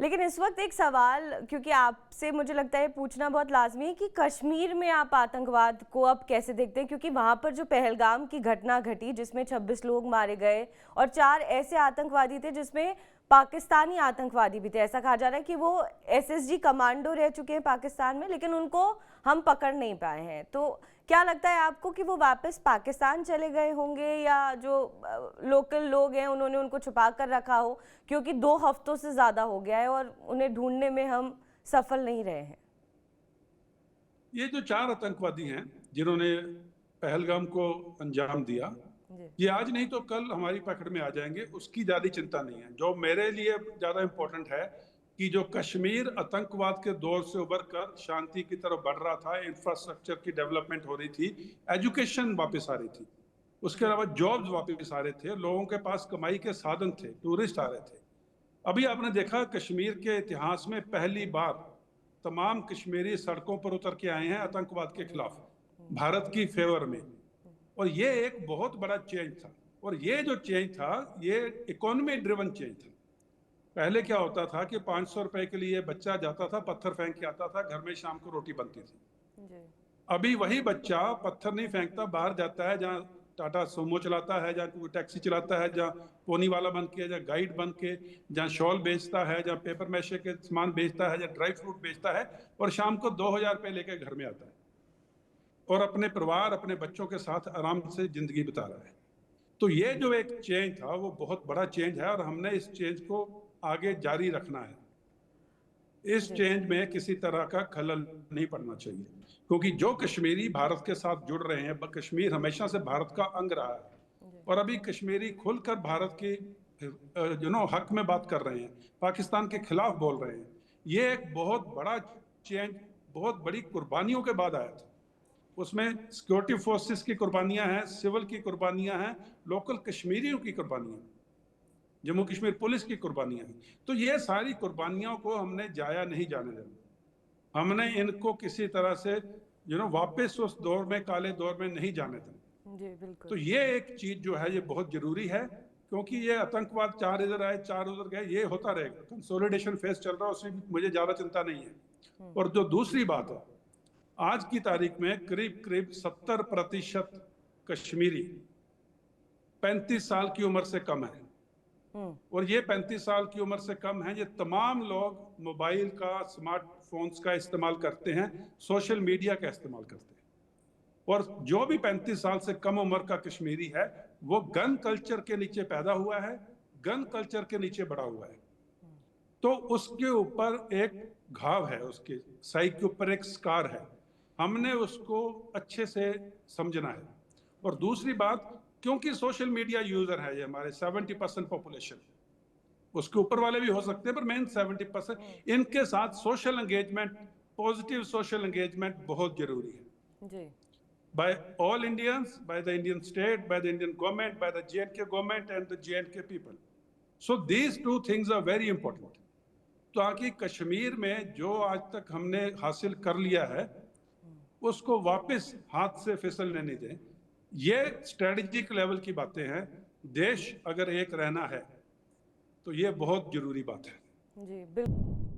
लेकिन इस वक्त एक सवाल, क्योंकि आपसे मुझे लगता है पूछना बहुत लाजमी है कि कश्मीर में आप आतंकवाद को अब कैसे देखते हैं, क्योंकि वहाँ पर जो पहलगाम की घटना घटी जिसमें 26 लोग मारे गए और 4 ऐसे आतंकवादी थे जिसमें पाकिस्तानी आतंकवादी भी थे। ऐसा कहा जा रहा है कि वो एसएसजी कमांडो रह चुके हैं पाकिस्तान में, लेकिन उनको हम पकड़ नहीं पाए हैं। तो क्या लगता है आपको कि वो वापस पाकिस्तान चले गए होंगे या जो लोकल लोग हैं उन्होंने उनको छुपा कर रखा हो, क्योंकि 2 हफ्तों से ज़्यादा हो गया है और उन्हें ढूंढने में हम सफल नहीं रहे हैं? ये जो 4 आतंकवादी हैं जिन्होंने पहलगाम को अंजाम दिया, जी। ये आज नहीं तो कल हमारी पकड़ में आ जाएंगे, उसकी ज्यादा चिंता नहीं है। जो मेरे लिए ज्यादा इंपॉर्टेंट है कि जो कश्मीर आतंकवाद के दौर से उबर कर शांति की तरफ बढ़ रहा था, इंफ्रास्ट्रक्चर की डेवलपमेंट हो रही थी, एजुकेशन वापस आ रही थी, उसके जी। अलावा जॉब्स वापस आ रहे थे, लोगों के पास कमाई के साधन थे, टूरिस्ट आ रहे थे। अभी आपने देखा कश्मीर के इतिहास में पहली बार तमाम कश्मीरी सड़कों पर उतर के आए हैं आतंकवाद के खिलाफ, भारत की फेवर में। और ये एक बहुत बड़ा चेंज था। और ये जो चेंज था, ये इकोनॉमी ड्रिवन चेंज था। पहले क्या होता था कि 500 रुपए के लिए बच्चा जाता था, पत्थर फेंक के आता था, घर में शाम को रोटी बनती थी। जी। अभी वही बच्चा पत्थर नहीं फेंकता, बाहर जाता है, जहाँ टाटा सोमो चलाता है, जहाँ कोई टैक्सी चलाता है, जहाँ पोनी वाला बन के, जहाँ गाइड बन के, जहाँ शॉल बेचता है, जहाँ पेपर मैशे के सामान बेचता है, जहाँ ड्राई फ्रूट बेचता है, और शाम को 2000 रुपये लेके घर में आता है और अपने परिवार अपने बच्चों के साथ आराम से जिंदगी बिता रहा है। तो ये जो एक चेंज था वो बहुत बड़ा चेंज है और हमने इस चेंज को आगे जारी रखना है। इस जी। चेंज में किसी तरह का खलल नहीं पड़ना चाहिए, क्योंकि जो कश्मीरी भारत के साथ जुड़ रहे हैं, कश्मीर हमेशा से भारत का अंग रहा है। जी। और अभी कश्मीरी खुलकर भारत की हक में बात कर रहे हैं, पाकिस्तान के खिलाफ बोल रहे हैं। ये एक बहुत बड़ा चेंज, बहुत बड़ी कुर्बानियों के बाद आया था। उसमें सिक्योरिटी फोर्सेस की कुर्बानियां हैं, सिविल की कुर्बानियां हैं, लोकल कश्मीरियों की कुर्बानियां, जम्मू कश्मीर पुलिस की कुर्बानियां हैं। तो ये सारी कुर्बानियों को हमने जाया नहीं जाने देना। हमने इनको किसी तरह से वापस उस दौर में, काले दौर में नहीं जाने देना। जी तो बिल्कुल। ये एक चीज जो है ये बहुत जरूरी है, क्योंकि ये आतंकवाद 4 इधर आए 4 उधर गए, ये होता रहेगा। कंसोलिडेशन फेज चल रहा है, उसमें मुझे ज्यादा चिंता नहीं है। और जो दूसरी बात है, आज की तारीख में करीब करीब 70% कश्मीरी 35 साल की उम्र से कम है। और ये 35 साल की उम्र से कम है, ये तमाम लोग मोबाइल का, स्मार्टफोन्स का इस्तेमाल करते हैं, सोशल मीडिया का इस्तेमाल करते हैं। और जो भी 35 साल से कम उम्र का कश्मीरी है, वो गन कल्चर के नीचे पैदा हुआ है, गन कल्चर के नीचे बड़ा हुआ है। तो उसके ऊपर एक घाव है, उसके साइक के ऊपर एक स्कार है। हमने उसको अच्छे से समझना है। और दूसरी बात, क्योंकि सोशल मीडिया यूजर है ये हमारे 70% पॉपुलेशन, उसके ऊपर वाले भी हो सकते हैं पर मेन 70%, इनके साथ social engagement, positive social engagement बहुत जरूरी है। जी। by all Indians, by the Indian state, by the Indian government, by the J&K government and the J&K people. So these two things are very important. ताकि कश्मीर में जो आज तक हमने हासिल कर लिया है उसको वापस हाथ से फिसलने नहीं दें। ये स्ट्रेटेजिक लेवल की बातें हैं। देश अगर एक रहना है तो ये बहुत जरूरी बात है। जी बिल्कुल।